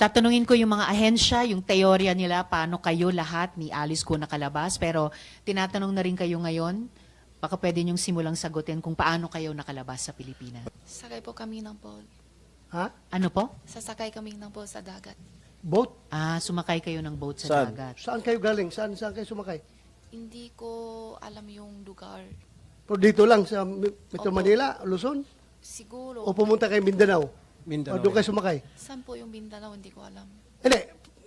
tatanungin ko yung mga ahensya, yung teorya nila, paano kayo lahat ni Alice ko nakalabas. Pero tinatanong na rin kayo ngayon, baka pwede niyong simulang sagutin kung paano kayo nakalabas sa Pilipinas. Sakay po kami ng boat. Ha? Ano po? Sasakay kami ng boat sa dagat. Boat? Sumakay kayo ng boat sa Saan? dagat. Saan kayo galing? Saan kayo sumakay? Hindi ko alam yung lugar. Pero dito lang sa Metro Opo. Manila, Luzon? Siguro. O pumunta kayo Mindanao? O Mindanao. doon kayo sumakay? Saan po yung Mindanao? Hindi ko alam. Hindi,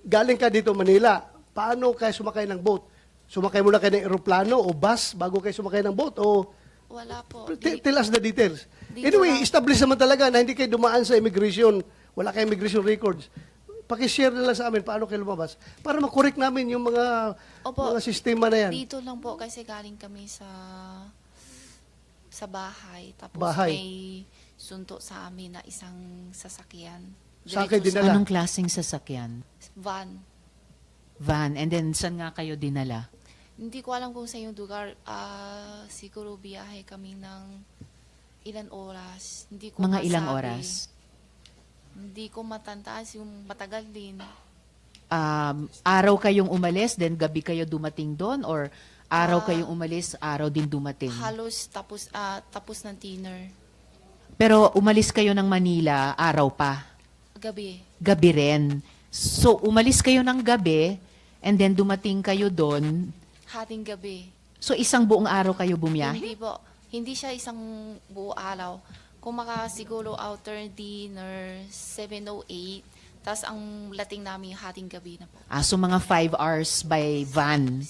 galing ka dito Manila. Paano kayo sumakay ng boat? Sumakay muna kayo ng eroplano o bus bago kayo sumakay ng boat? O Wala po. tell us the details. Dito Anyway, lang. establish naman talaga na hindi kayo dumaan sa immigration. Wala kayong immigration records. Pakishare na lang sa amin paano kayo lumabas para makorek namin yung Opo. mga sistema na yan. Dito lang po kasi galing kami sa bahay. Tapos Bahay. may sunto sa amin na isang sasakyan. Sa akin Diretso dinala. Anong klaseng sasakyan? Van. Van. And then, saan nga kayo dinala? Hindi ko alam kung sa yung lugar. Siguro biyahe kami ng ilan oras. Hindi ko Mga ilang masabi. oras? Hindi ko matantaas yung matagal din. Araw kayong umalis, then gabi kayo dumating doon? Or araw kayong umalis, araw din dumating? Halos tapos ng dinner. Pero umalis kayo ng Manila, araw pa. Gabi. Gabi rin. So, umalis kayo ng gabi, and then dumating kayo doon. Hating gabi. So, isang buong araw kayo bumiyahe? Hindi po. Hindi siya isang buo araw. Kung siguro outer dinner, 7:08. Tapos ang lating namin hating gabi na po. So mga 5 hours by van.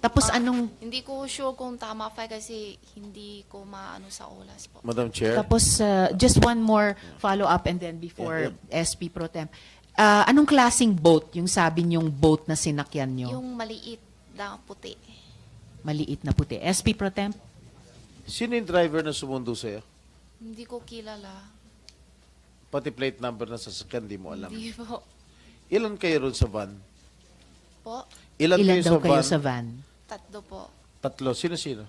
Tapos anong, Hindi ko sure kung tama pa kasi hindi ko maano sa oras po. Madam Chair. tapos just one more follow-up and then before Yeah, SP Pro Temp. Anong klaseng boat, yung sabi niyong boat na sinakyan niyo? Yung maliit na puti. Maliit na puti. SP Pro Temp? Sino yung driver na sumundo sa'yo? Hindi ko kilala. Pati plate number na sasakyan, di mo alam. Hindi po. Ilan kayo ron sa van? Po, Ilan, Ilan kayo daw sa kayo van? sa van? tatlo po. Tatlo. Sino-sino?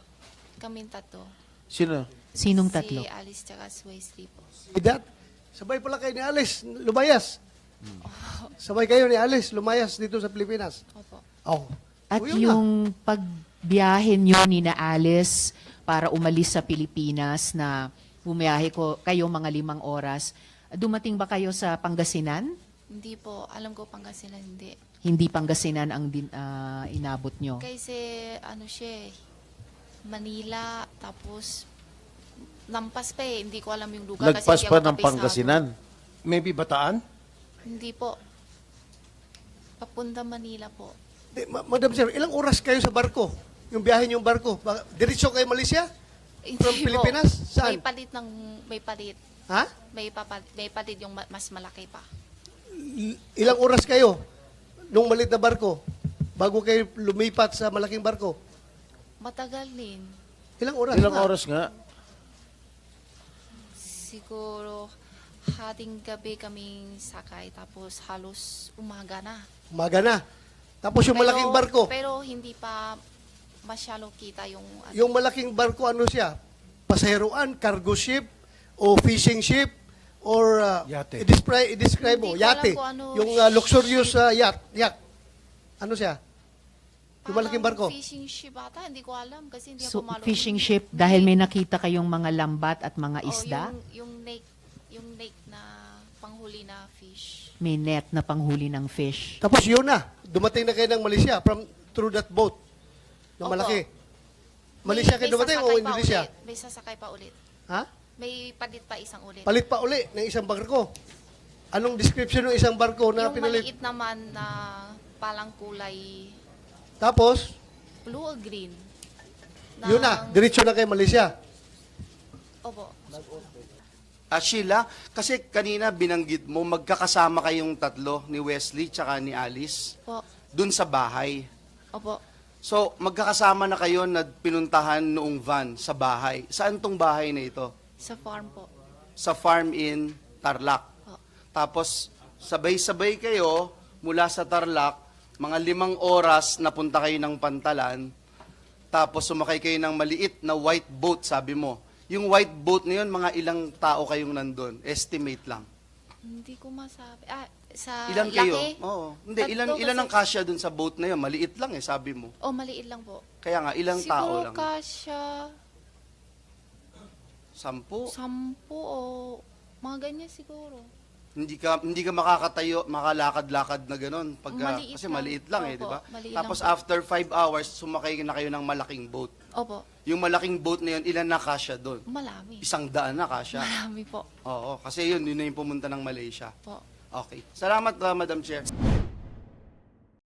Kaming tatlo. Sino? Sinong tatlo? Si Alice tsaka si Wesley po. Idat, sabay pala kayo ni Alice, lumayas. Sabay kayo ni Alice, lumayas dito sa Pilipinas. Opo. Oh. At O, yun na. yung pagbiyahe niyo ni na Alice para umalis sa Pilipinas na bumiyahe kayo mga 5 oras, dumating ba kayo sa Pangasinan? Hindi po. Alam ko Pangasinan hindi. Hindi Pangasinan ang inabot nyo. Kasi ano siya eh, Manila, tapos lampas pa eh. Hindi ko alam yung lugar. kasi Lagpas hindi pa ako ng kabisado. Pangasinan. Maybe Bataan? Hindi po. Papunta Manila po. Madam Sir, ilang oras kayo sa barko? Yung biyahe niyong barko? Diretso kayo Malaysia? Hindi From po. Pilipinas? Saan? May palit. Ha? May palit yung mas malaki pa. Ilang oras kayo nung malit na barko bago kayo lumipat sa malaking barko? Matagal din. Ilang oras? Ilang nga? oras nga? Siguro hating gabi kaming sakay tapos halos umaga na. Umaga na. Tapos yung malaking barko, Pero hindi pa masyalo kita yung ano. yung malaking barko ano siya? Pasaheroan, cargo ship, o fishing ship, or Yate. i-describe mo, Hindi ko alam yate. kung ano Yung luxurious yacht. Ano siya? Yung Parang malaking barko. Fishing ship ata, hindi ko alam kasi hindi So, ako malo. fishing ship, dahil may nakita kayong mga lambat at mga isda, Yung lake na panghuli na fish. may net na panghuli ng fish. Tapos yun na, dumating na kayo ng Malaysia through that boat na Opo. malaki. Malaysia kayo dumating o sasakay pa Indonesia? ulit. May sasakay pa ulit. Ha? May palit pa isang ulit. Palit pa uli ng isang barko. Anong description ng isang barko na yung pinalit? maliit naman na palang kulay Tapos, blue or green. yun na, diretso na kayo Malaysia. Opo. Sheila, kasi kanina binanggit mo, magkakasama kayong tatlo, ni Wesley tsaka ni Alice, Po. dun sa bahay. Opo. So, magkakasama na kayo na pinuntahan noong van sa bahay. Saan tong bahay na ito? Sa farm po. Sa farm in Tarlac. Po. Tapos, sabay-sabay kayo mula sa Tarlac, mga 5 oras napunta kayo ng Pantalan, tapos sumakay kayo ng maliit na white boat, sabi mo. Yung white boat na yun, mga ilang tao kayong nandun? Estimate lang. Hindi ko masabi. Sa Ilan kayo? laki? Oo. Hindi, Tatlo ilan ang kasi- kasya dun sa boat na yun? Maliit lang eh, sabi mo. Oh, maliit lang po. Kaya nga, ilang tao Siguro lang? kasya 10? 10 o mga ganyan siguro. Hindi ka makakatayo, makalakad-lakad na gano'n Maliit kasi lang. maliit lang eh, Opo, di ba? maliit Tapos lang po. after 5 hours, sumakay na kayo ng malaking boat. Opo, Yung malaking boat na yun, ilan na kasya doon? malami. 100 na kasya. Marami po. Oo, kasi yun na yung pumunta ng Malaysia. Po. Okay. Salamat, Madam Chair.